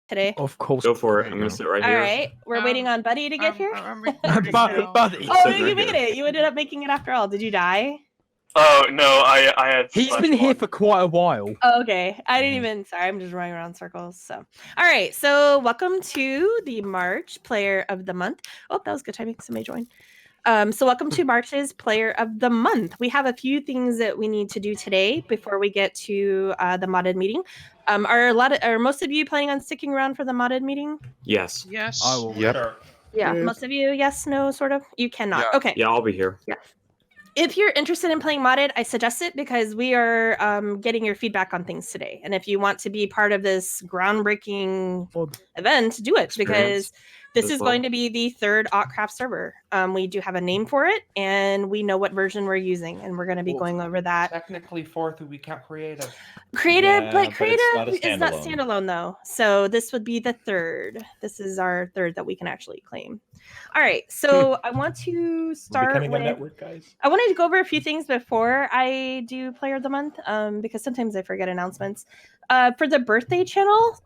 today? Of course. Go for it. I'm going to sit right All here. right, we're waiting on Buddy to get here. I'm recording now. Buddy. Oh, Sit you right made here. it. You ended up making it after all. Did you die? Oh no, I had. He's been here for quite a while. Oh, okay. I didn't even. Sorry, I'm just running around in circles. So, all right. So, welcome to the March Player of the Month. Oh, that was good timing. Somebody joined. So welcome to March's Player of the Month. We have a few things that we need to do today before we get to the modded meeting. Are most of you planning on sticking around for the modded meeting? Yes. Yes. I will. Yep. Sure. Yeah, most of you, yes, no, sort of. You cannot. Yeah. Okay. Yeah, I'll be here. If you're interested in playing modded, I suggest it because we are getting your feedback on things today. And if you want to be part of this groundbreaking event, do it because this is going to be the third Autcraft server. We do have a name for it, and we know what version we're using, and we're going to be going over that. Technically fourth, we count creative. Creative, Yeah, but but creative it's is not standalone though. So this would be the third. This is our third that we can actually claim. All right, so I want to start Becoming with. a network, guys. I wanted to go over a few things before I do Player of the Month, because sometimes I forget announcements. For the birthday channel,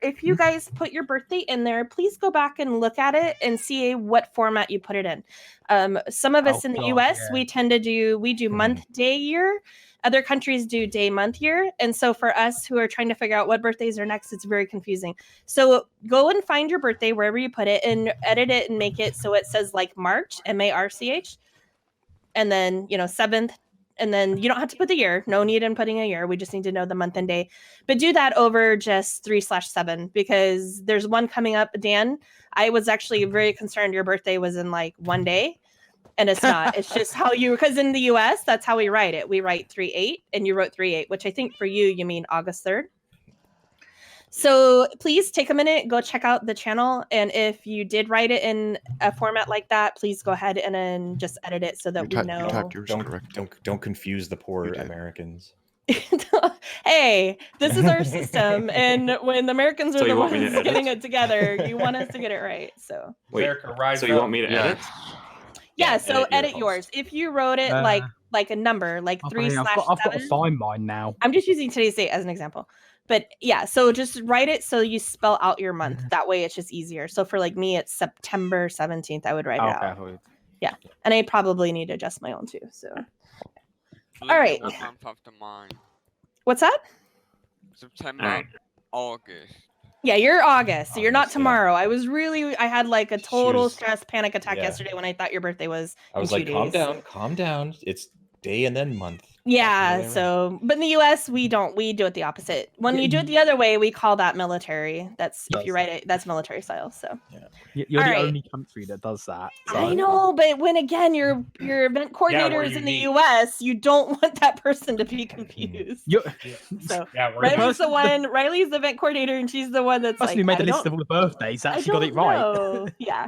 if you guys put your birthday in there, please go back and look at it and see what format you put it in. Some of us in the US, we tend to do month, day, year. Other countries do day, month, year. And so for us who are trying to figure out what birthdays are next, it's very confusing. So go and find your birthday wherever you put it and edit it and make it so it says like March, M-A-R-C-H. And then, 7th. And then you don't have to put the year. No need in putting a year. We just need to know the month and day. But do that over just 3/7 because there's one coming up. Dan, I was actually very concerned your birthday was in like one day. And it's not. It's just how because in the US, that's how we write it. We write 3/8 and you wrote 3/8, which I think for you mean August 3rd. So please take a minute, go check out the channel. And if you did write it in a format like that, please go ahead and then just edit it so that we know. Don't confuse the poor Americans. Hey, this is our system. And when the Americans are the ones getting it together, you want us to get it right. So wait, so you want me to edit? Yeah, so edit yours. If you wrote it like a number, like 3/7. I've got to find mine now. I'm just using today's date as an example. But yeah, so just write it so you spell out your month. That way it's just easier. So for like me, it's September 17th. I would write it out. Yeah. And I probably need to adjust my own too. So all right. What's that? September, August. Yeah, you're August. So you're not tomorrow. I had like a total stress panic attack yesterday when I thought your birthday was. I was like, calm down. It's day and then month. Yeah, so but in the US we do it the opposite. When you do it the other way, we call that military. That's if you write it, that's military style. So you're the only country that does that. So. I know, but when again your event coordinators in the US, you don't want that person to be confused. So Riley's the one. Riley's the event coordinator, and she's the one that's like. We made a list of all the birthdays. Actually got it right. Yeah.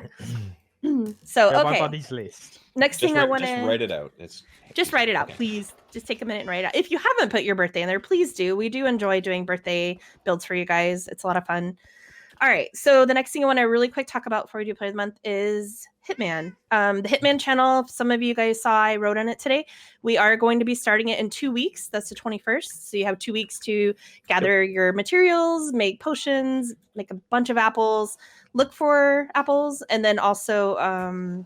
So okay. My buddy's list. Next thing I want to just write it out. Just write it out, please. Just take a minute and write it out. If you haven't put your birthday in there, please do. We do enjoy doing birthday builds for you guys. It's a lot of fun. All right. So the next thing I want to really quick talk about before we do Play of the Month is Hitman. The Hitman channel, some of you guys saw I wrote on it today. We are going to be starting it in 2 weeks. That's the 21st. So you have 2 weeks to gather your materials, make potions, make a bunch of apples, look for apples, and then also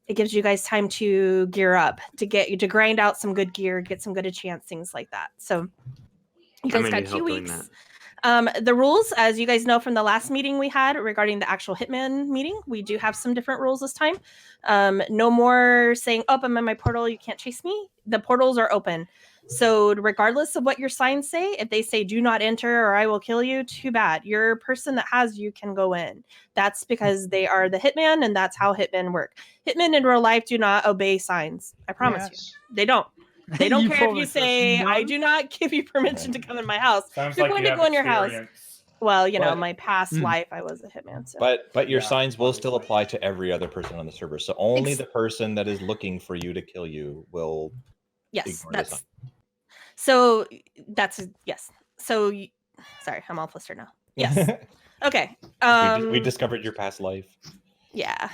it gives you guys time to gear up, to grind out some good gear, get some good enchants, things like that. So you guys got 2 weeks. The rules, as you guys know from the last meeting we had regarding the actual Hitman meeting, we do have some different rules this time. No more saying, oh, I'm in my portal, you can't chase me. The portals are open. So regardless of what your signs say, if they say do not enter or I will kill you, too bad. Your person that has you can go in. That's because they are the Hitman, and that's how Hitmen work. Hitmen in real life do not obey signs. I promise you. They don't. They don't care if you say, I do not give you permission to come in my house. You're going to go in your house. Well, my past life, I was a Hitman. So. But your signs will still apply to every other person on the server. So only the person that is looking for you to kill you will ignore the sign. So yes. So sorry, I'm all flustered now. Yes. Okay. We discovered your past life. Yeah.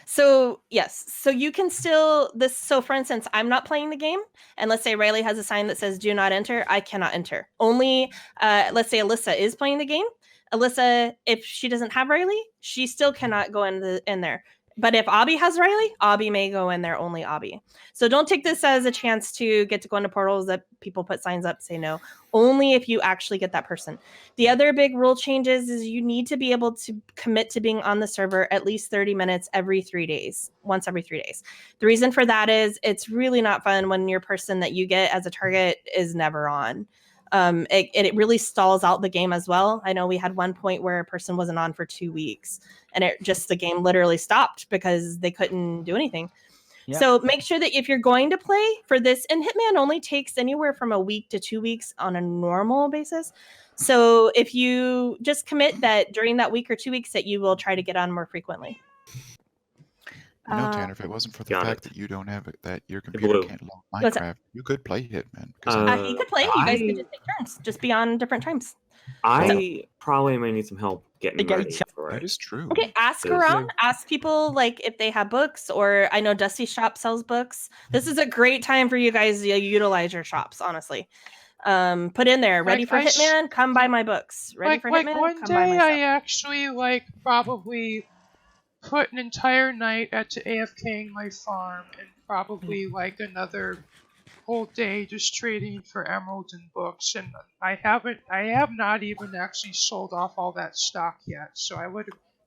So yes, so you can still this. So for instance, I'm not playing the game, and let's say Riley has a sign that says "Do not enter." I cannot enter. Only, let's say Alyssa is playing the game. Alyssa, if she doesn't have Riley, she still cannot go in there. But if Abby has Riley, Abby may go in there, only Abby. So don't take this as a chance to get to go into portals that people put signs up, say no. Only if you actually get that person. The other big rule changes is you need to be able to commit to being on the server at least 30 minutes every 3 days, once every 3 days. The reason for that is it's really not fun when your person that you get as a target is never on. It really stalls out the game as well. I know we had one point where a person wasn't on for 2 weeks, and the game literally stopped because they couldn't do anything. Yep. So make sure that if you're going to play for this, and Hitman only takes anywhere from a week to 2 weeks on a normal basis. So if you just commit that during that week or 2 weeks that you will try to get on more frequently. Tanner, if it wasn't for the fact that you don't have it, that your computer can't load Minecraft, you could play Hitman. He could play. You guys could just take turns, just be on different times. I probably may need some help getting ready for it. That is true. Okay, ask around. Ask people like if they have books, or I know Dusty Shop sells books. This is a great time for you guys to utilize your shops, honestly. Put in there, ready for Hitman, come buy my books. Ready for Hitman, one come buy my day stuff. I actually probably put an entire night at AFKing my farm, and probably another whole day just trading for emeralds and books, and I have not even actually sold off all that stock yet, so I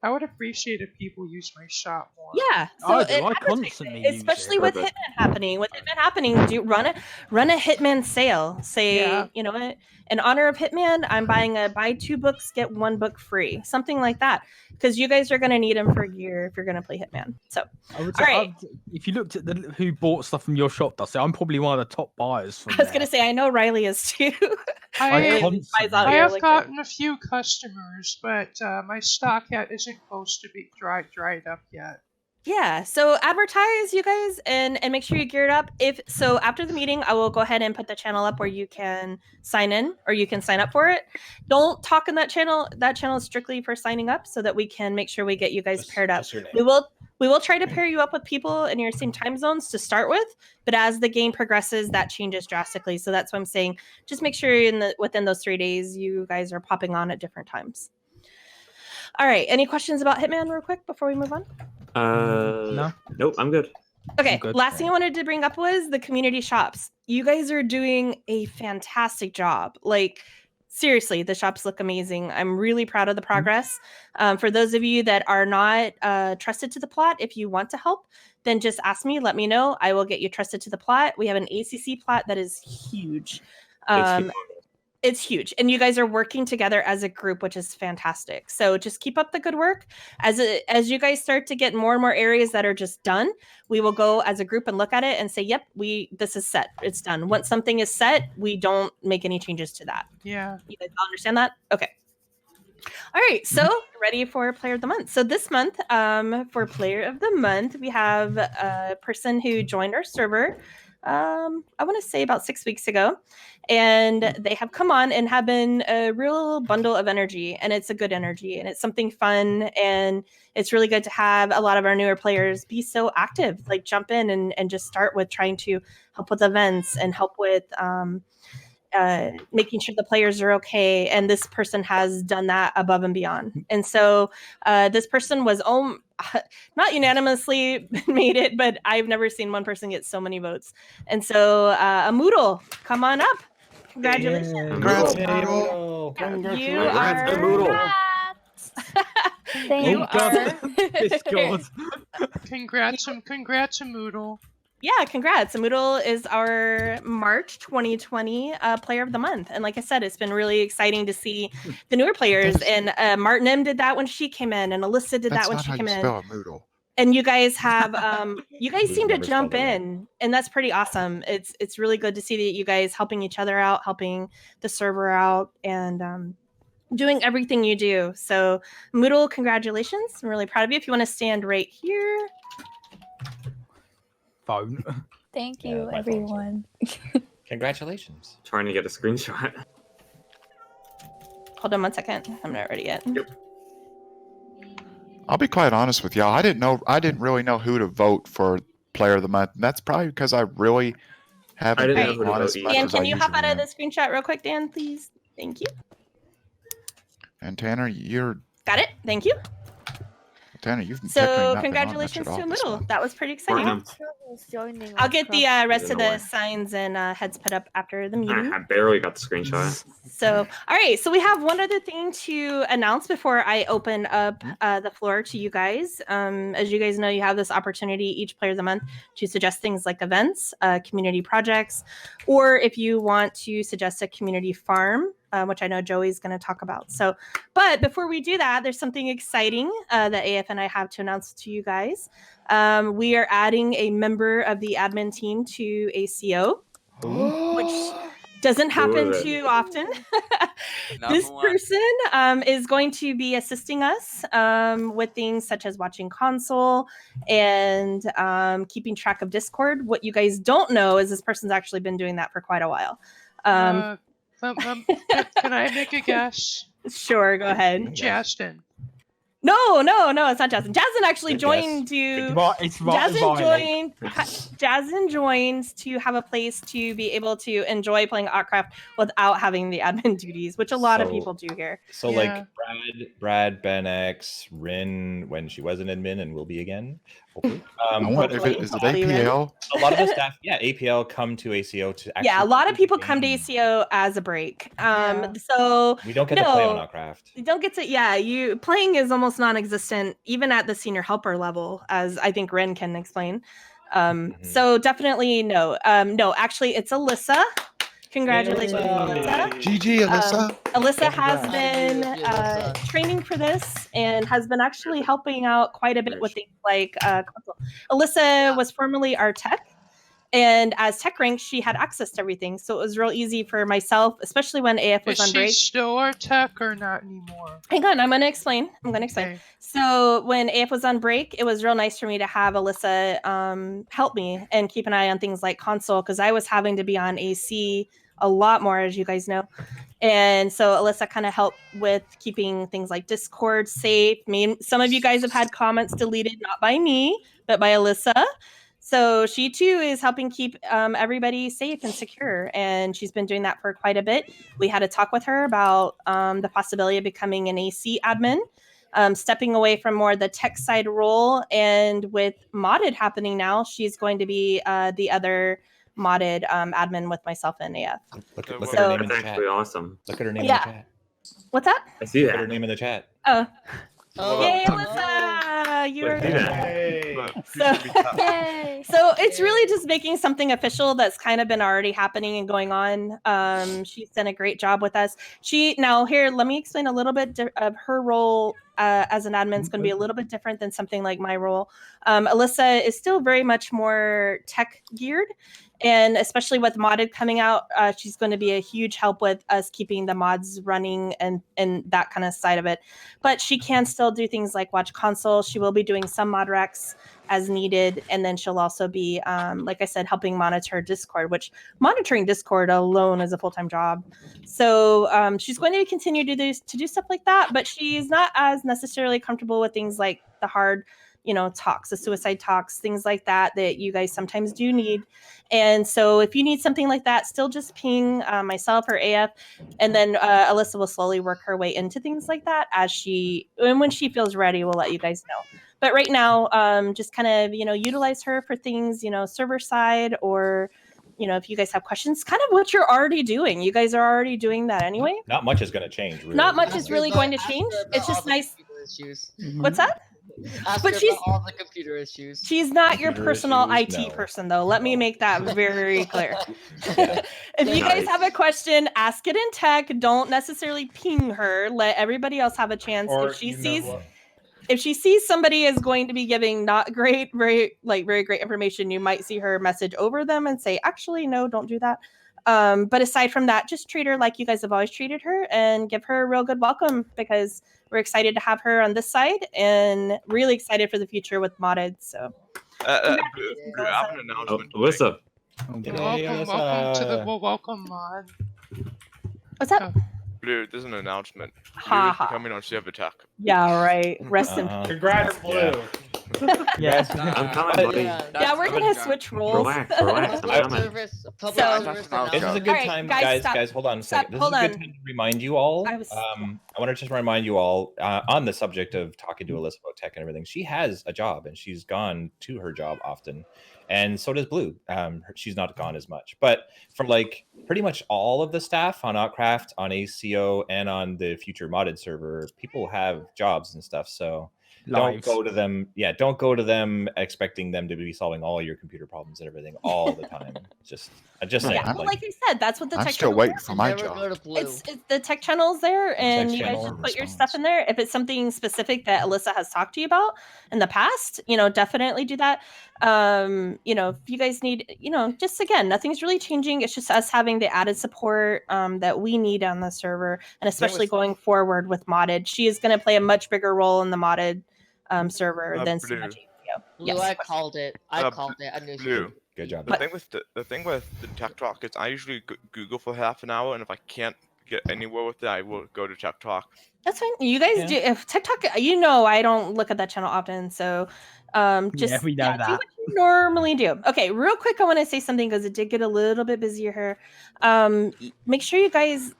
would appreciate if people use my shop more. Yeah, so I constantly especially with Hitman happening. With Hitman happening, do run a Hitman sale. Say, you know what? In honor of Hitman, I'm buying buy 2 books, get 1 book free. Something like that. Because you guys are going to need them for gear if you're going to play Hitman. So, all right. If you looked at who bought stuff from your shop, Dusty, I'm probably one of the top buyers. I was going to say, I know Riley is too. I have gotten a few customers, but my stock isn't close to be dried up yet. Yeah, so advertise, you guys, and make sure you gear it up. So after the meeting, I will go ahead and put the channel up where you can sign in or you can sign up for it. Don't talk in that channel. That channel is strictly for signing up so that we can make sure we get you guys paired up. We will try to pair you up with people in your same time zones to start with, but as the game progresses, that changes drastically. So that's what I'm saying. Just make sure within those 3 days, you guys are popping on at different times. All right. Any questions about Hitman real quick before we move on? No. Nope, I'm good. Okay, last thing I wanted to bring up was the community shops. You guys are doing a fantastic job. Seriously, the shops look amazing. I'm really proud of the progress. For those of you that are not trusted to the plot, if you want to help, then just ask me, let me know. I will get you trusted to the plot. We have an ACC plot that is huge. It's huge, and you guys are working together as a group, which is fantastic. So just keep up the good work. As you guys start to get more and more areas that are just done, we will go as a group and look at it and say, "Yep, this is set. It's done." Once something is set, we don't make any changes to that. Yeah, you guys all understand that? Okay. All right, so ready for Player of the Month. So this month, for Player of the Month, we have a person who joined our server. I want to say about 6 weeks ago, and they have come on and have been a real bundle of energy, and it's a good energy, and it's something fun, and it's really good to have a lot of our newer players be so active, jump in and just start with trying to help with events and help with making sure the players are okay. And this person has done that above and beyond. And so this person was not unanimously made it, but I've never seen one person get so many votes. And so a Moodle, come on up. Congratulations. Congrats, Moodle. You are... Congrats, Moodle. Yeah, congrats. Moodle is our March 2020 Player of the Month. And like I said, it's been really exciting to see the newer players. And Martin M did that when she came in, and Alyssa did that when she came in. That's not how you spell a Moodle. And you guys have, you guys seem to jump in, and that's pretty awesome. It's really good to see that you guys helping each other out, helping the server out, and doing everything you do. So Moodle, congratulations. I'm really proud of you. If you want to stand right here. Phone. Thank you, everyone. Congratulations. Trying to get a screenshot. Hold on 1 second. I'm not ready yet. Yep. I'll be quite honest with y'all. I didn't really know who to vote for Player of the Month. And that's probably because I really haven't didn't been know who to on vote as either. much Dan, as I can you hop usually out of am. the screenshot real quick, Dan, please? Thank you. And Tanner, you've Got it. Thank you. technically not So been on much congratulations at all to this Middle. month. That was pretty exciting. Fortnum. I'll get the rest of the annoying. signs and heads put up after the meeting. I barely got the screenshot. So, all right. So we have one other thing to announce before I open up the floor to you guys. As you guys know, you have this opportunity each Player of the Month to suggest things like events, community projects, or if you want to suggest a community farm, which I know Joey's going to talk about. So, but before we do that, there's something exciting that AF and I have to announce to you guys. We are adding a member of the admin team to ACO, which doesn't happen too often. This person is going to be assisting us with things such as watching console and keeping track of Discord. What you guys don't know is this person's actually been doing that for quite a while. Can I make a guess? Sure, go ahead. Justin. No, it's not Jasmine. Jasmine actually joined to. Jasmine joined to have a place to be able to enjoy playing Outcraft without having the admin duties, which a lot of people do here. So like Brad, Ben X, Rin, when she was an admin and will be again. Hopefully. Is it APL? A lot of the staff, APL come to ACO to actually. Yeah, a lot of people come to ACO as a break. So we don't get to play on Outcraft. You don't get to. You playing is almost non-existent even at the senior helper level, as I think Ren can explain. So definitely no. Actually, it's Alyssa. Congratulations, Alyssa. GG, Alyssa. Alyssa has been training for this and has been actually helping out quite a bit with things like console. Alyssa was formerly our tech. And as tech rank, she had access to everything. So it was real easy for myself, especially when AF was on break. Is she still our tech or not anymore? Hang on, I'm going to explain. Okay. So when AF was on break, it was real nice for me to have Alyssa help me and keep an eye on things like console, because I was having to be on AC a lot more, as you guys know. And so Alyssa kind of helped with keeping things like Discord safe. I mean, some of you guys have had comments deleted, not by me, but by Alyssa. So she too is helping keep everybody safe and secure, and she's been doing that for quite a bit. We had a talk with her about the possibility of becoming an AC admin, stepping away from more the tech side role, and with modded happening now, she's going to be the other modded admin with myself and AF. Look at her name in the chat. Actually awesome. Look at her name in the chat. What's that? I see that. Look at her name in the chat. Yay, Alyssa! You're so it's really just making something official that's kind of been already happening and going on. She's done a great job with us. Let me explain a little bit of her role as an admin. It's going to be a little bit different than something like my role. Alyssa is still very much more tech geared. And especially with modded coming out, she's going to be a huge help with us keeping the mods running and that kind of side of it. But she can still do things like watch console. She will be doing some mod recs as needed. And then she'll also be, like I said, helping monitor Discord, which monitoring Discord alone is a full-time job. So she's going to continue to do stuff like that, but she's not as necessarily comfortable with things like the hard talks, the suicide talks, things like that you guys sometimes do need. And so if you need something like that, still just ping myself or AF, and then Alyssa will slowly work her way into things like that and when she feels ready, we'll let you guys know. But right now, just kind of, utilize her for things, server side, or, if you guys have questions, kind of what you're already doing. You guys are already doing that anyway. Not much is going to change. Really. Not much is really going to change. It's just nice. What's that? But she's all the computer issues. She's not your personal IT person, though. Let me make that very clear. If you guys have a question, ask it in tech. Don't necessarily ping her. Let everybody else have a chance. If she sees somebody is going to be giving not great, very great information, you might see her message over them and say, actually, no, don't do that. But aside from that, just treat her like you guys have always treated her and give her a real good welcome, because we're excited to have her on this side and really excited for the future with modded. So, I have an announcement. Alyssa. Welcome to the welcome mod. What's up? Blue, there's an announcement. Blue Ha is ha. becoming on Server Tech. Yeah, right. Rest in Uh-uh. Congrats, Blue. Yes. I'm coming, But- buddy. Yeah, we're gonna switch roles. Relax, relax. I'm Public coming. service. Public So- service This is announcement. a good Alright, time, guys, stop. guys. Hold on a Stop, second. This hold is a good on. time to remind you all. I was- I want to just remind you all on the subject of talking to Alyssa about tech and everything. She has a job, and she's gone to her job often, and so does Blue. She's not gone as much, but for like pretty much all of the staff on Outcraft, on ACO, and on the future modded server, people have jobs and stuff. So don't Lives. go to them. Yeah, don't go to them expecting them to be solving all your computer problems and everything all the time. Just saying. Yeah, well, like I said, that's what the I'm tech still channel waiting is. for my Never job. go to Blue. It's the tech channel's there, and text you guys channel just put your response. stuff in there. If it's something specific that Alyssa has talked to you about in the past, definitely do that. If you guys need, just again, nothing's really changing. It's just us having the added support that we need on the server, and especially going forward with modded. She is going to play a much bigger role in the modded server than Blue. Synergy. Blue, Yes. I called it. I Uh, called it. I knew she Blue. would. Good job. The thing with the Tech Talk is I usually Google for half an hour, and if I can't get anywhere with it, I will go to Tech Talk. That's fine. You guys do. If TikTok, I don't look at that channel often, so just we know do that. what you normally do. Okay, real quick, I want to say something because it did get a little bit busier here. Make sure you guys,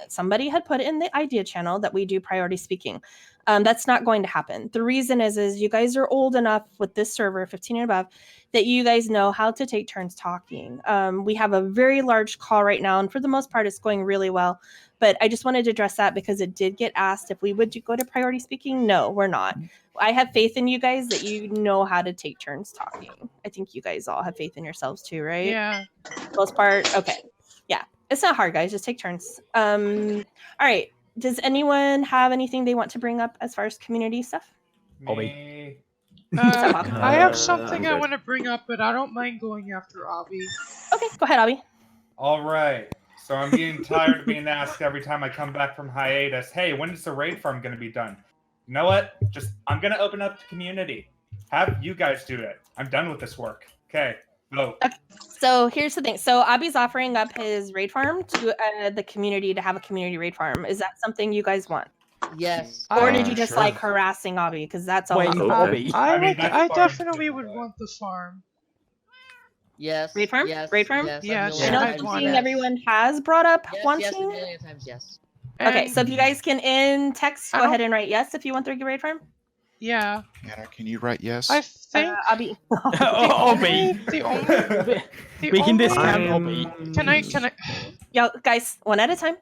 somebody had put it in the idea channel that we do priority speaking. That's not going to happen. The reason is you guys are old enough with this server, 15 and above, that you guys know how to take turns talking. We have a very large call right now, and for the most part, it's going really well. But I just wanted to address that because it did get asked if we would go to priority speaking. No, we're not. I have faith in you guys that you know how to take turns talking. I think you guys all have faith in yourselves too, right? Yeah. Most part. Okay. Yeah. It's not hard, guys. Just take turns. All right. Does anyone have anything they want to bring up as far as community stuff? Me. I have something I'm I good. want to bring up, but I don't mind going after Abby. Okay, go ahead, Abby. All right. So I'm getting tired of being asked every time I come back from hiatus, hey, when is the raid farm going to be done? You know what? I'm going to open up the community. Have you guys do it. I'm done with this work. Okay, vote. So here's the thing. So Abby's offering up his raid farm to the community to have a community raid farm. Is that something you guys want? Yes. Or did you just Sure. like harassing Abby? Because that's all. Wait, Abby Okay. wants. Abby. I that's definitely fine. would want the farm. Yes. Raid farm? Yes. Raid farm? Yes. Yes, I I know I'd it's want something it. everyone has brought up Yes, wanting. yes, a million times yes. Okay, And- so if you guys can in text, I go don't- ahead and write yes if you want the raid farm. Yeah. Anna, can you write yes? I think Abby. Obby. the only the We can only- discount I'm- Obby. Can I? Yo, guys, one at a time.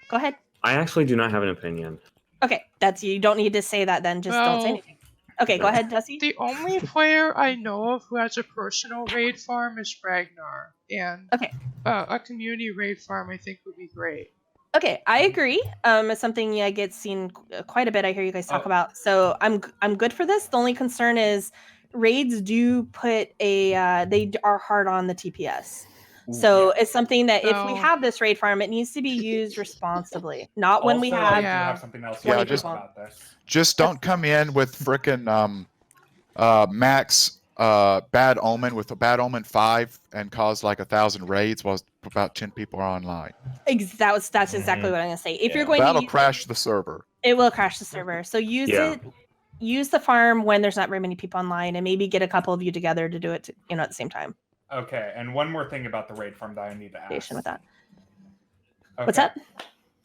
Go ahead. I actually do not have an opinion. Okay, you don't need to say that then. Just don't say Well- anything. Okay, go ahead, Dusty. The only player I know of who has a personal raid farm is Ragnar, and Okay. A community raid farm I think would be great. Okay, I agree. It's something I get seen quite a bit. I hear you guys talk about. So I'm good for this. The only concern is raids do put they are hard on the TPS. So it's something that if we So- have this raid farm, it needs to be used responsibly, not when we Also, have. I do Yeah. have something else Yeah, to just- say about this. Just don't come in with frickin' Max Bad Omen with a Bad Omen 5 and cause like 1,000 raids while about 10 people are online. That's exactly what I'm gonna say. If you're going That'll to use crash the server. it will crash the server. So use the farm when there's not very many people online, and maybe get a couple of you together to do it at the same time. Okay, and one more thing about the raid farm that I need to ask. Patient with that. Okay. What's up?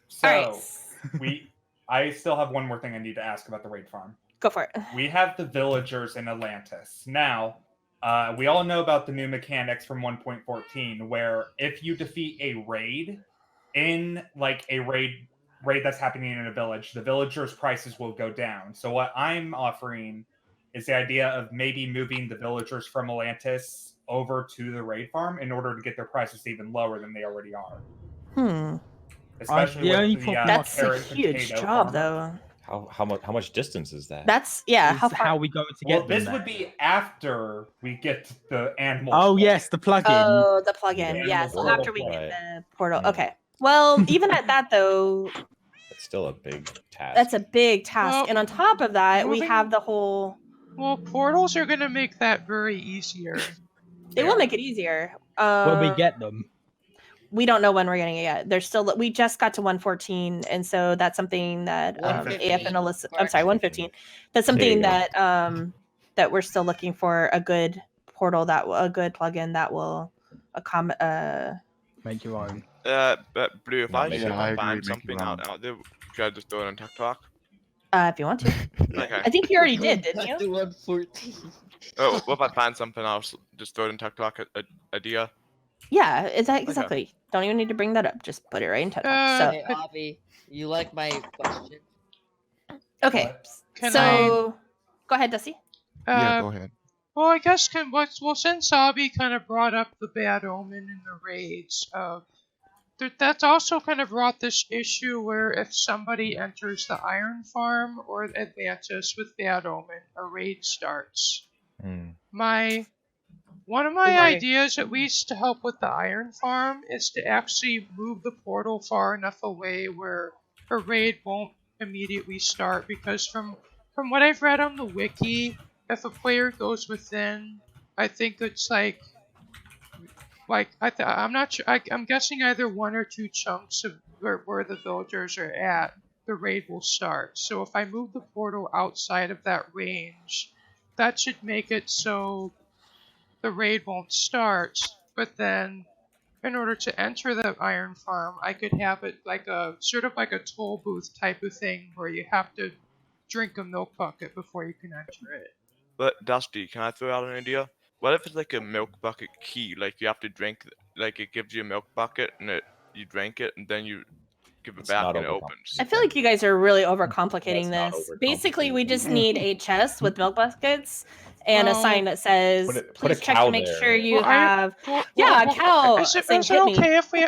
So All right. I still have one more thing I need to ask about the raid farm. Go for it. We have the villagers in Atlantis. Now, we all know about the new mechanics from 1.14, where if you defeat a raid in like a raid that's happening in a village, the villagers' prices will go down. So what I'm offering is the idea of maybe moving the villagers from Atlantis over to the raid farm in order to get their prices even lower than they already are. Especially the only with problem- That's a carrot and huge potato job, farmer. though. How much distance is that? That's Is How far? how we going to get Well, this them would there. be after we get the animal. Oh yes, the plugin. Oh, the plugin. Yeah, Yeah. the So portal. after we get Right. the portal. Yeah. Okay. Well, even at that though, It's still a big task. that's a big task. Well, and on top of that, we moving- have the whole. Well, portals are gonna make that very easier. They will make it easier. When we get them. we don't know when we're getting it yet. There's still we just got to 114, and so that's something that AF 115. and Alyssa. I'm sorry, 115. That's There you something go. that that we're still looking for a good portal a good plugin that will Make your own. But Blue, if Not I make see it if I I agree, find make something your out there, should I just throw it on TikTok? if you want to. Okay. I think you already did, didn't Back you? to 114. Oh, what if I find something else? Just throw it in TikTok idea. Yeah, exactly. Don't even need to bring that up. Just put it right in TikTok. So Hey, Avi, you like my question? okay. What? So go ahead, Dusty. Yeah, go ahead. Well, I guess since Avi kind of brought up the bad omen and the raids, that's also kind of brought this issue where if somebody enters the Iron Farm or Atlantis with bad omen, a raid starts. One of my ideas, at least to help with the Iron Farm, is to actually move the portal far enough away where a raid won't immediately start. Because from what I've read on the wiki, if a player goes within, I think it's I'm not sure. I'm guessing either 1 or 2 chunks of where the villagers are at, the raid will start. So if I move the portal outside of that range, that should make it so the raid won't start. But then, in order to enter the Iron Farm, I could have it like a sort of like a toll booth type of thing where you have to drink a milk bucket before you can enter it. But Dusty, can I throw out an idea? What if it's like a milk bucket key? Like you have to drink, like it gives you a milk bucket and you drink it and then you give it back and it opens. I feel like you guys are really overcomplicating That's not this. Basically, we just need a chest Mm-hmm. with milk buckets and a sign that says, Put a "Please check cow to make there. sure you Well, have." Yeah, a cow. Is it saying, "Hit me." okay if we?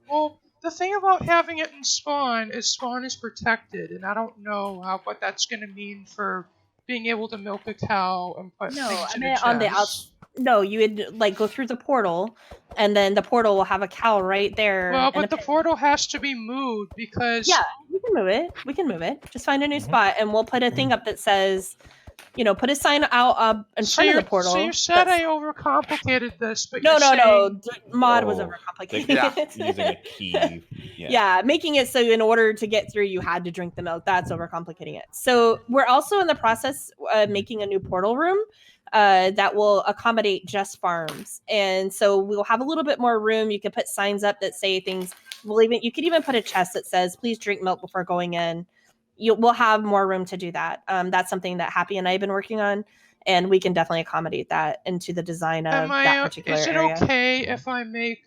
Well, the thing about having it in spawn is protected, and I don't know what that's going to mean for being able to milk a cow and put No, things I in meant a on the chest. outs. No, you would like go through the portal, and then the portal will have a cow right there. Well, and but a the pin. portal has to be moved because Yeah, we can move it. We can move it. Just find a new spot, and we'll put a thing up that says, put a sign out in front of the portal. So you said that's- I overcomplicated this, but No, you're no, saying... no. Mod was Oh, overcomplicating it. Using a key. Yeah, making it so in order to get through, you had to drink the milk. That's overcomplicating it. So we're also in the process of making a new portal room that will accommodate just farms. And so we'll have a little bit more room. You can put signs up that say things. You could even put a chest that says, "Please drink milk before going in." We'll have more room to do that. That's something that Happy and I have been working on, and we can definitely accommodate that into the design of that particular area. Is it okay if I make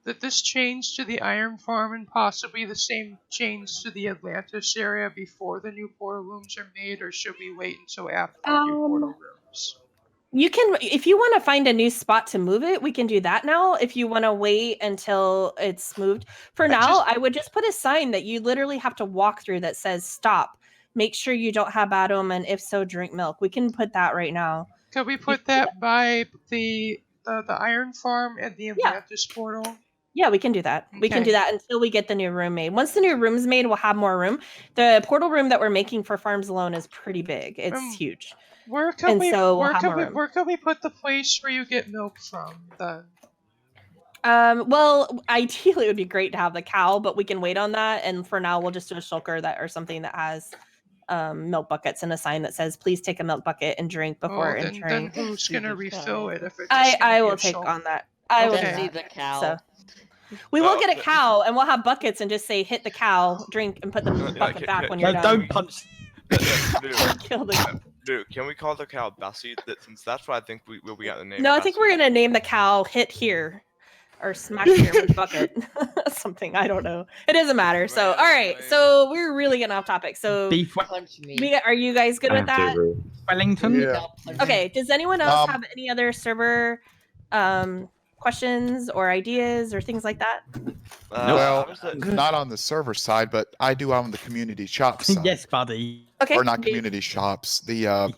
this change to the Iron Farm and possibly the same change to the Atlantis area before the new portal rooms are made, or should we wait until after the new portal rooms? You can, if you want to find a new spot to move it, we can do that now. If you want to wait until it's moved, for now, I would just put a sign that you literally have to walk through that says "Stop. Make sure you don't have bad omen. If so, drink milk." We can put that right now. Could we put that by the Iron Farm and the Atlantis portal? Yeah, we can do that. We can Okay. do that until we get the new room made. Once the new room's made, we'll have more room. The portal room that we're making for farms alone is pretty big. It's huge. Where could we put the place where you get milk from then? Well, ideally it would be great to have the cow, but we can wait on that. And for now, we'll just do a shulker or something that has milk buckets and a sign that says, "Please take a milk bucket and drink before entering." Then who's gonna refill it if it's? I will take on that. I will Let's do see that. the cow. So, we will get a cow, and we'll have buckets and just say, "Hit the cow, drink, and put the bucket back when you're No, done." don't punch. Kill the. Dude, can we call the cow Bessie? Since that's what I think we will be at the name. No, I think we're gonna name the cow "Hit Here," or "Smack Here" with a bucket. Something, I don't know. It doesn't matter. So, all right. So we're really getting off topic. So, Punch me. are you guys good with that? Wellington. Yeah. Okay. Does anyone else have any other server questions or ideas or things like that? Well, not on the server side, but I do on the community shop side. Yes, buddy. Okay. Or not community shops. The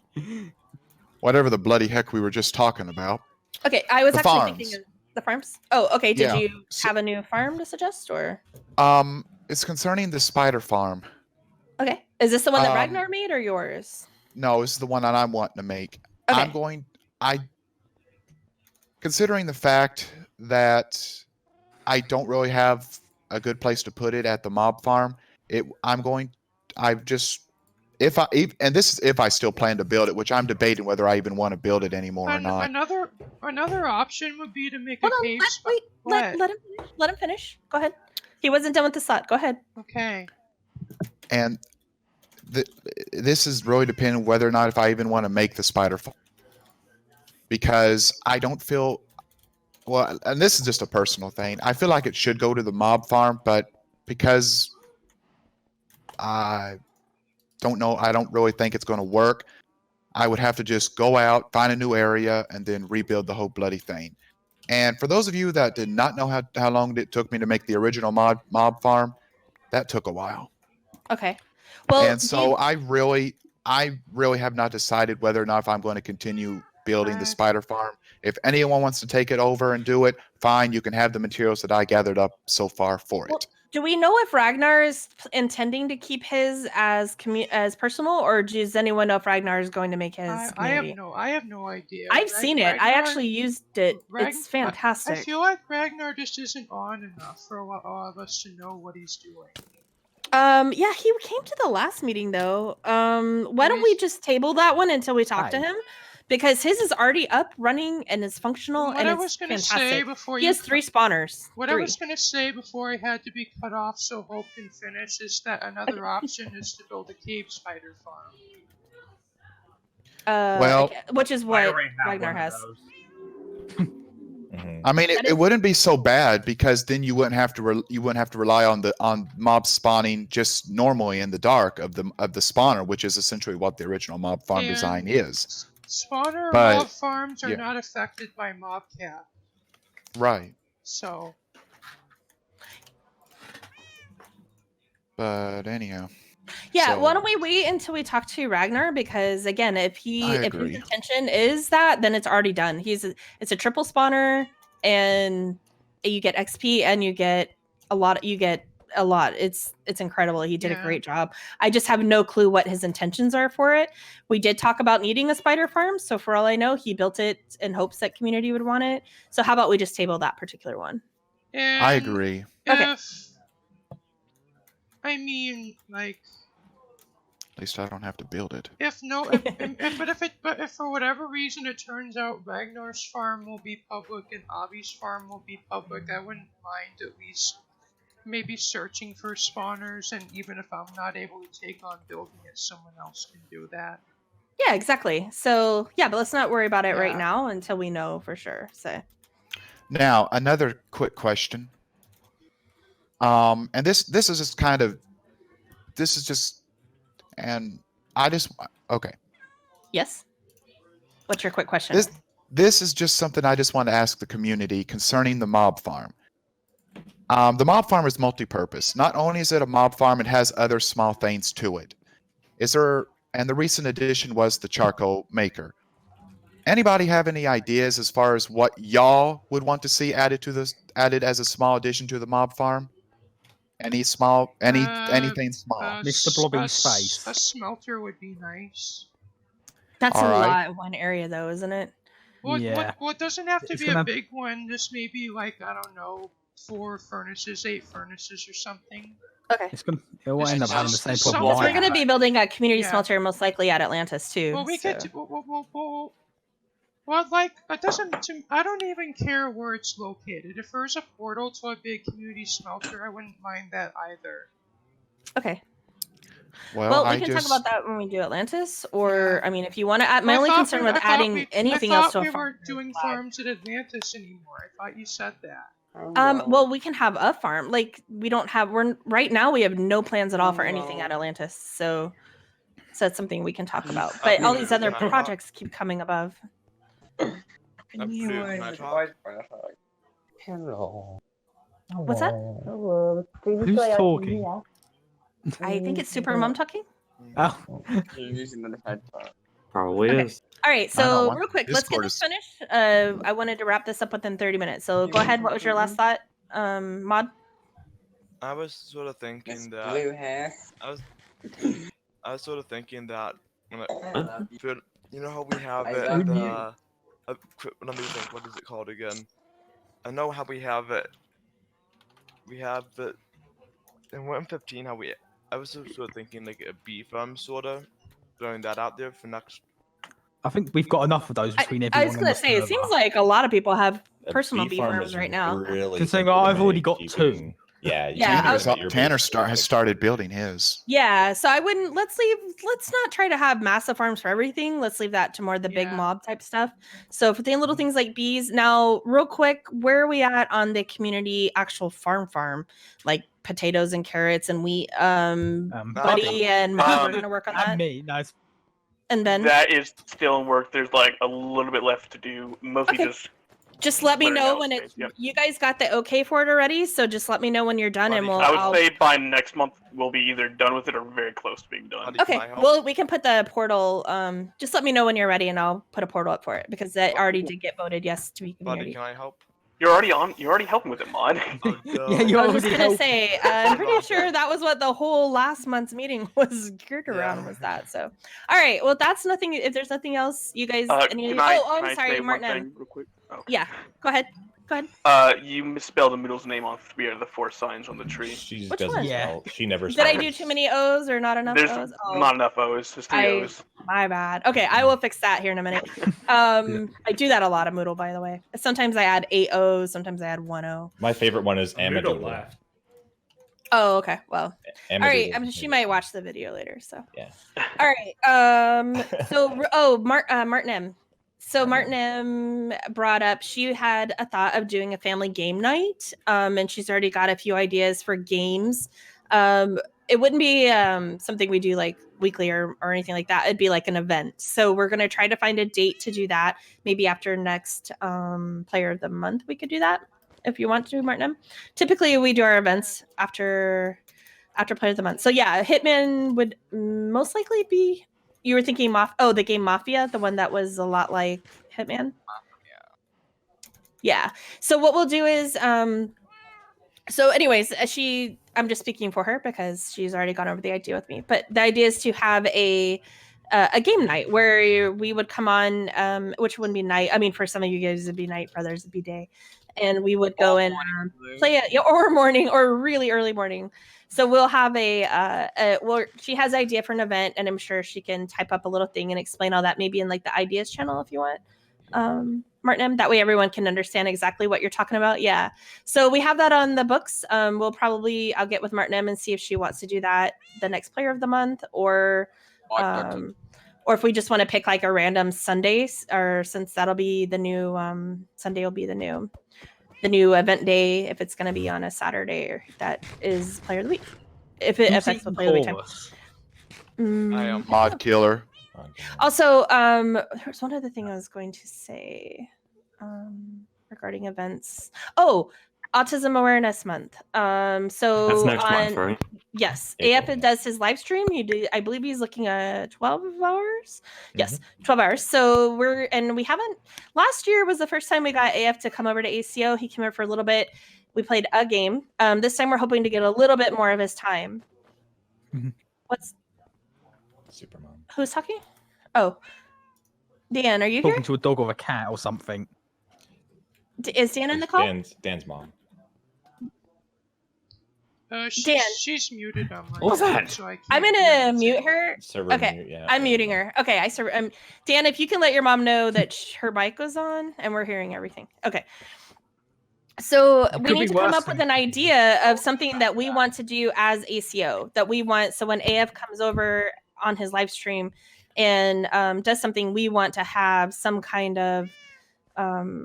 whatever the bloody heck we were just talking about. Okay, I was The actually farms. thinking of the farms. Oh, okay. Did Yeah. you have a new farm to suggest, or? It's concerning the spider farm. Okay, is this the one that Um, Ragnar made or yours? No, this is the one that I'm wanting to make. Okay. Considering the fact that I don't really have a good place to put it at the mob farm. And this is if I still plan to build it, which I'm debating whether I even want to build it anymore or not. Another option would be to make Hold a on, cave wait, let him finish. Go ahead. He wasn't done with the thought. Go ahead. Okay. And this is really dependent whether or not if I even want to make the spider farm, because I don't feel well, and this is just a personal thing. I feel like it should go to the mob farm, but because I don't know, I don't really think it's going to work. I would have to just go out, find a new area, and then rebuild the whole bloody thing. And for those of you that did not know how long it took me to make the original mob farm, that took a while. Okay. Well, and so I really have not decided whether or not if I'm going to continue building the spider farm. If anyone wants to take it over and do it, fine. You can have the materials that I gathered up so far for it. Do we know if Ragnar is intending to keep his as personal, or does anyone know if Ragnar is going to make his community? I have no idea. I've seen it. I actually used it. It's fantastic. I feel like Ragnar just isn't on enough for all of us to know what he's doing. Yeah, he came to the last meeting though. Why don't we just table that one until we talk to him? Because his is already up, running, and is functional, and it's fantastic. He has 3 spawners. What I was going to say before I had to be cut off so Hope can finish is that another option is to build a cave spider farm. Which is what Ragnar has. I mean, it wouldn't be so bad because then you wouldn't have to rely on mob spawning just normally in the dark of the spawner, which is essentially what the original mob farm design is. Spawner mob farms are not affected by mobcat. Right. So. But anyhow. Yeah, why don't we wait until we talk to Ragnar? Because again, if his intention is that, then it's already done. It's a triple spawner, and you get XP and you get a lot. It's incredible. He did a great job. I just have no clue what his intentions are for it. We did talk about needing a spider farm, so for all I know, he built it in hopes that community would want it. So how about we just table that particular one? I agree. Okay. I mean, like. At least I don't have to build it. If for whatever reason it turns out Ragnar's farm will be public and Avi's farm will be public, I wouldn't mind at least maybe searching for spawners, and even if I'm not able to take on building it, someone else can do that. Yeah, exactly. So yeah, but let's not worry about it right now until we know for sure. So now another quick question. And this is just kind of, and I just okay. Yes. What's your quick question? This is just something I just want to ask the community concerning the mob farm. The mob farm is multi-purpose. Not only is it a mob farm, it has other small things to it. And the recent addition was the charcoal maker. Anybody have any ideas as far as what y'all would want to see added as a small addition to the mob farm? Anything small? Mr. Blobby's face. A smelter would be nice. That's a lot in one area, though, isn't it? Well, it doesn't have to be a big one. Just maybe like, I don't know, 4 furnaces, 8 furnaces, or something. Okay. It will end up having the same problem. We're going to be building a community smelter most likely at Atlantis too. Well, we could. Well, like it doesn't. I don't even care where it's located. If there's a portal to a big community smelter, I wouldn't mind that either. Okay. Well, we can talk about that when we do Atlantis, or I mean, if you want to add. My only concern with adding anything else to a farm. I thought we weren't doing farms at Atlantis anymore. I thought you said that. Well, we can have a farm. Like we don't have. Right now we have no plans at all for anything at Atlantis. So that's something we can talk about. But all these other projects keep coming above. Hello. What's that? Hello. Who's talking? I think it's Super Mom talking. Oh. Probably is. All right, so real quick, let's get this finished. I wanted to wrap this up within 30 minutes. So go ahead. What was your last thought, Mod? I was sort of thinking that. Blue hair. I was sort of thinking that. You know how we have it. Let me think. What is it called again? I know how we have it we have the in 1.15 how I was sort of thinking like a bee farm sorta, throwing that out there for next. I think we've got enough of those between everyone. I was gonna say, it seems like a lot of people have personal bee farm farms is right now. Really Considering simple to I've already make, got two. Yeah, you Yeah, can I use was- your Tanner base has started building his. Yeah, so I wouldn't. Let's not try to have massive farms for everything. Let's leave that to more the big Yeah. mob type stuff. So for the little things like bees, now real quick, where are we at on the community actual farm, like potatoes and carrots and wheat? Buddy and Matt are gonna work on that. And me, nice. And then That is still in work. There's like a little bit left to do. Mostly Okay. Just let me clearing know out when space, it's. yep. You guys got the okay for it already, so just let me know when you're done, and we'll. I would I'll- say by next month we'll be either done with it or very close to being done. Okay, well, we can put the portal. Just let me know when you're ready, and I'll put a portal up for it because that already did get voted yes to be community. Buddy, can I help? You're already helping with it, Mod. Yeah, you I was just already gonna helped. say, I'm pretty sure that was what the whole last month's meeting was geared around. Was that so? All right, well, that's nothing. If there's nothing else, you guys. Any, Can I, I'm can I sorry, say one Martin. thing real quick? Oh. Yeah, go ahead. Go ahead. You misspelled the middle's name on 3 out of the 4 signs on the tree. She Which doesn't one? spell. She never. Did I spells. do too many O's or not enough There's O's? Oh. not enough O's, just 3 O's. My bad. Okay, I will fix that here in a minute. I do that a lot of Moodle, by the way. Sometimes I add 8 O's, sometimes I add 1 O. My favorite one is Moodle Amadoodle. left. Oh, okay. Well, all right. Amadoodle. She might watch the video later. So Yeah. all right. So Martin M. So Martin M brought up she had a thought of doing a family game night. And she's already got a few ideas for games. It wouldn't be something we do like weekly or anything like that. It'd be like an event. So we're gonna try to find a date to do that. Maybe after next player of the month, we could do that if you want to, Martin M. Typically we do our events after player of the month. So yeah, Hitman would most likely be. You were thinking the game Mafia, the one that was a lot like Hitman. Yeah. So what we'll do is so anyways, I'm just speaking for her because she's already gone over the idea with me. But the idea is to have a game night where we would come on, which wouldn't be night. I mean, for some of you guys it'd be night, for others it'd be day, and we would go and play it, or morning, or really early morning. So we'll have she has an idea for an event, and I'm sure she can type up a little thing and explain all that, maybe in like the ideas channel if you want. Martin M, that way everyone can understand exactly what you're talking about. Yeah. So we have that on the books. I'll get with Martin M and see if she wants to do that the next player of the month, or if we just want to pick like a random Sunday, or since that'll be the new Sunday will be the new event day, if it's going to be on a Saturday, or that is player of the week. If it affects the player of the week time. Mod killer. Also, there's one other thing I was going to say regarding events. Oh, Autism Awareness Month. So That's next month, right? Yes, April, AF does his live stream. I believe he's looking at 12 hours. Yes, 12 hours. So we haven't. Last year was the first time we got AF to come over to ACO. He came over for a little bit. We played a game. This time we're hoping to get a little bit more of his time. What's Supermom? Who's talking? Oh, Dan, are you Talking here? to a dog or a cat or something. Is Dan in the call? Dan's mom. She's muted on my What was that? So I can't I'm gonna mute her. Server Okay, mute, yeah. I'm muting her. Okay, Dan, if you can let your mom know that her mic goes on and we're hearing everything. Okay. So we could need be to come worse up with an idea of something that we want to do as ACO, that we want. So when AF comes over on his live stream and does something, we want to have some kind of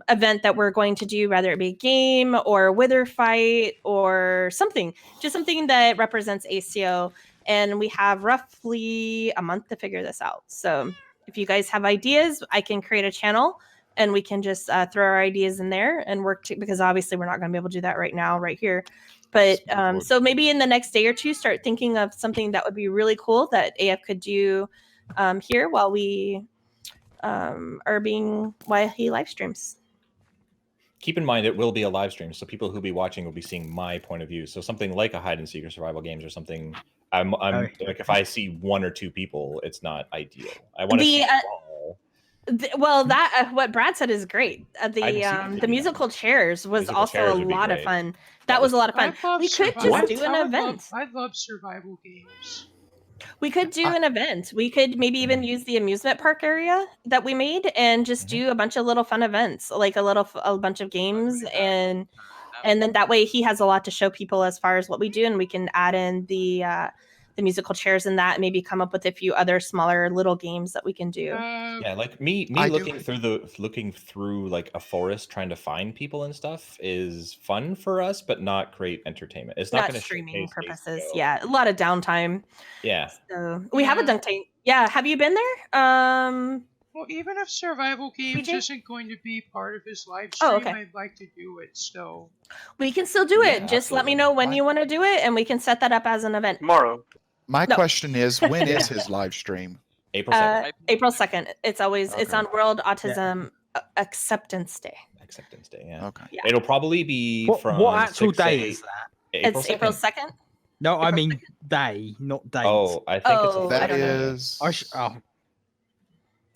event that we're going to do, whether it be a game or a wither fight or something, just something that represents ACO. And we have roughly a month to figure this out. So if you guys have ideas, I can create a channel and we can just throw our ideas in there and work because obviously we're not going to be able to do that right now, right here. But so maybe in the next day or two, start thinking of something that would be really cool that AF could do here while we while he live streams. Keep in mind, it will be a live stream, so people who'll be watching will be seeing my point of view. So something like a hide and seek or survival games or something. I'm like, if I see 1 or 2 people, it's not ideal. I want to see them all. Well, that what Brad said is great. The musical chairs was Musical also chairs a would be lot of great. fun. That was a lot of fun. I love We could survival. just do an event. I love survival games. We could do an event. We could maybe even use the amusement park area that we made and just do a bunch of little fun events, like a bunch of games, and then that way he has a lot to show people as far as what we do, and we can add in the musical chairs and that, maybe come up with a few other smaller little games that we can do. Yeah, like me looking through like a forest trying to find people and stuff is fun for us, but not great entertainment. It's not, Not going to streaming purposes. Yeah, a lot of downtime. Yeah. So we have a dunk tank. Yeah, have you been there? Well, even if survival games PJ? isn't going to be part of his live stream, okay. I'd like to do it still. We can still do it. Just let me know when you want to do it, and we can set that up as an event. Tomorrow. My question is, when is his live stream? April 2nd. April 2nd. It's always it's on World Autism Acceptance Day. Acceptance Day, yeah. Okay. Yeah. It'll probably be from What actual 6 day to is that? It's April 2nd. No, I mean day, not date. Oh, I think it's Oh, a I That don't know. is.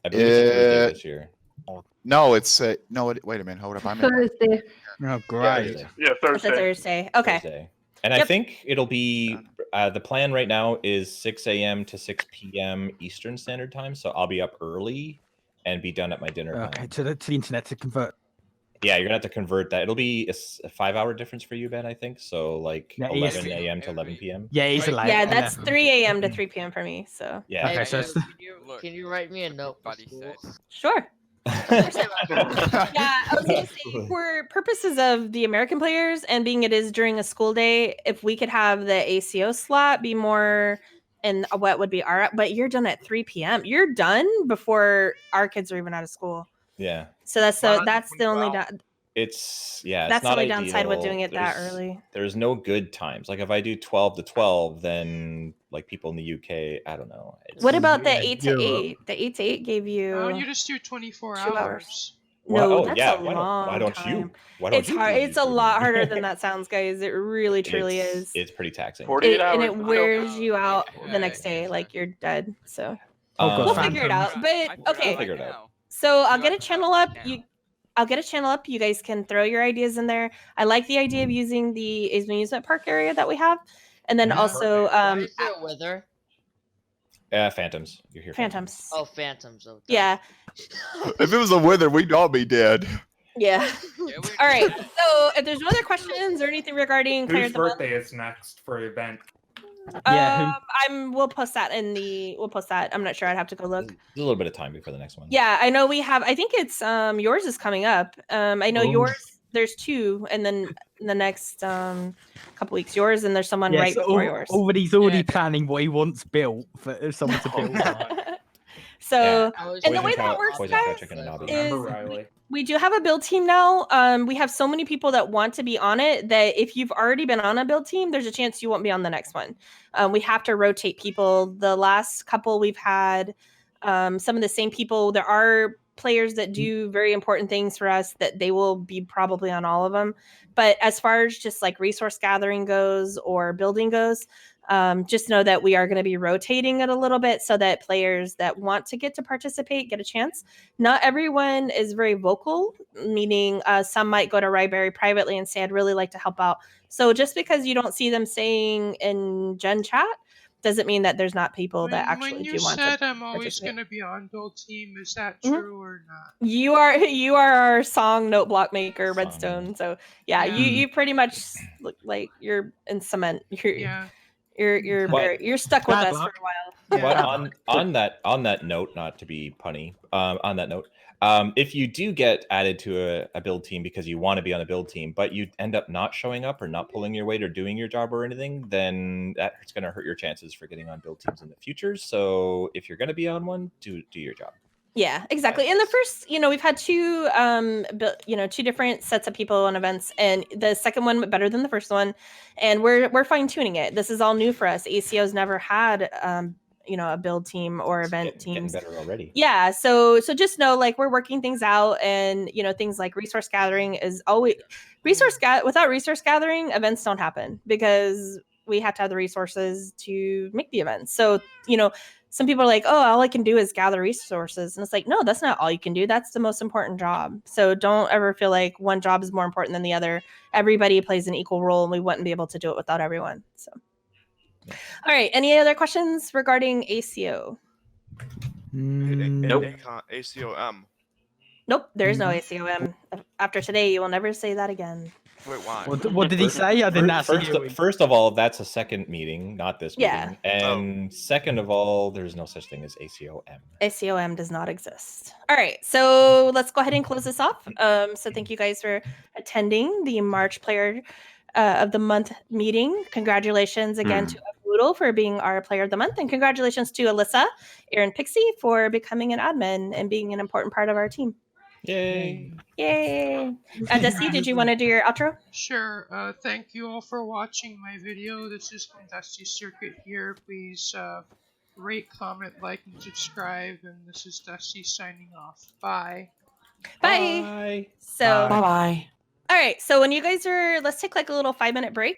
I believe it's a Thursday this year. No, it's no. Wait a minute. Hold up. I'm in. Thursday. Oh, great. Thursday. Yeah, It's a Thursday. Thursday. Okay. Thursday. And I Yep. think it'll be the plan right now is 6 a.m. to 6 p.m. Eastern Standard Time. So I'll be up early and be done at my dinner time. Okay, to the internet to convert. Yeah, you're gonna have to convert that. It'll be a 5-hour difference for you, Ben. I think so. Like Yeah, 11 Eastern. a.m. to 11 p.m. Yeah, he's Right. late. Yeah, that's 3 a.m. to 3 p.m. for me. So Yeah. Okay, Hey, so Lou, can you write me a note for Buddy school? sure. Yeah, I was gonna say for purposes of the American players and being it is during a school day, if we could have the ACO slot be more and what would be our, but you're done at 3 p.m. You're done before our kids are even out of school. Yeah. So that's the only It's that's the not only downside with ideal. doing it that There's- early. There's no good times. Like if I do 12 to 12, then like people in the UK, I don't know. What about the Yeah, 8 to Europe. 8? The 8 to 8 gave you Why don't you just do 24 2 hours. hours? No, Oh, that's yeah, a long why don't time. you? Why don't It's you hard. do It's a these lot things? harder than that sounds, guys. It really, truly is. It's pretty taxing. 48 And hours. it wears you out the Yeah, next day, like you're dead. So Oh, God, we'll Um, figure it out. But okay, We'll figure it out. so I'll get a channel up. I'll get a channel up. You guys can throw your ideas in there. I like the idea of using the amusement park area that we have, and then also Why is there weather? Phantoms. You're here. phantoms. Oh, phantoms. Oh, Yeah, If it was a wither, we'd all be dead. yeah. All right. So if there's no other questions or anything regarding Player Whose of the Month, birthday is next for the event? Yeah, we'll post that in the. We'll post that. I'm not sure. I'd have to go look. There's a little bit of time before the next one. Yeah, I know we have. I think it's yours is coming up. I know Oh. yours. There's 2, and then in the next couple weeks, yours, and there's someone right before yours. He's already planning what he wants built for someone to build. So, I was and the just- way that works, Poison Cow guys, Chicken and Nobby. is Remember Riley? we do have a build team now. We have so many people that want to be on it that if you've already been on a build team, there's a chance you won't be on the next one. We have to rotate people. The last couple we've had some of the same people. There are players that do very important things for us that they will be probably on all of them. But as far as just like resource gathering goes or building goes, just know that we are going to be rotating it a little bit so that players that want to get to participate get a chance. Not everyone is very vocal, meaning some might go to Ryberry privately and say, I'd really like to help out. So just because you don't see them saying in Gen Chat doesn't mean that there's not people that actually when do you want said to I'm always participate. going to be on build team, is that Mhm. true or not? You are our song note block maker, Redstone. So yeah, Yeah. you pretty much look like you're in cement. Yeah. You're stuck with Bad us luck. for a while. But on that note, not to be punny, on that note, if you do get added to a build team because you want to be on a build team, but you end up not showing up or not pulling your weight or doing your job or anything, then that's going to hurt your chances for getting on build teams in the future. So if you're going to be on one, do your job. Yeah, exactly. In the first, we've had 2 2 different sets of people on events, and the second one went better than the first one, and we're fine tuning it. This is all new for us. ACO's never had a build team or event Getting teams. better already. Yeah, so just know like we're working things out, and things like resource gathering is always without resource gathering, events don't happen because we have to have the resources to make the events. So some people are like, oh, all I can do is gather resources. And it's like, no, that's not all you can do. That's the most important job. So don't ever feel like one job is more important than the other. Everybody plays an equal role, and we wouldn't be able to do it without everyone. So, all right. Any other questions regarding ACO? Nope. ACOM. Nope, there is no ACOM. After today, you will never say that again. Wait, why? What did he say? I didn't actually. First of all, that's a second meeting, not this Yeah. meeting. And second of all, there's no such thing as ACOM. ACOM does not exist. All right, so let's go ahead and close this off. So thank you guys for attending the March Player of the Month meeting. Congratulations again to Boodle for being our Player of the Month, and congratulations to Alyssa, Aaron Pixie for becoming an admin and being an important part of our team. Yay! Yay! Dusty, did you want to do your outro? Sure. Thank you all for watching my video. This is from Dusty Circuit here. Please rate, comment, like, and subscribe. And this is Dusty signing off. Bye. Bye. So. Bye bye. All right. So when you guys are, let's take like a little 5-minute break.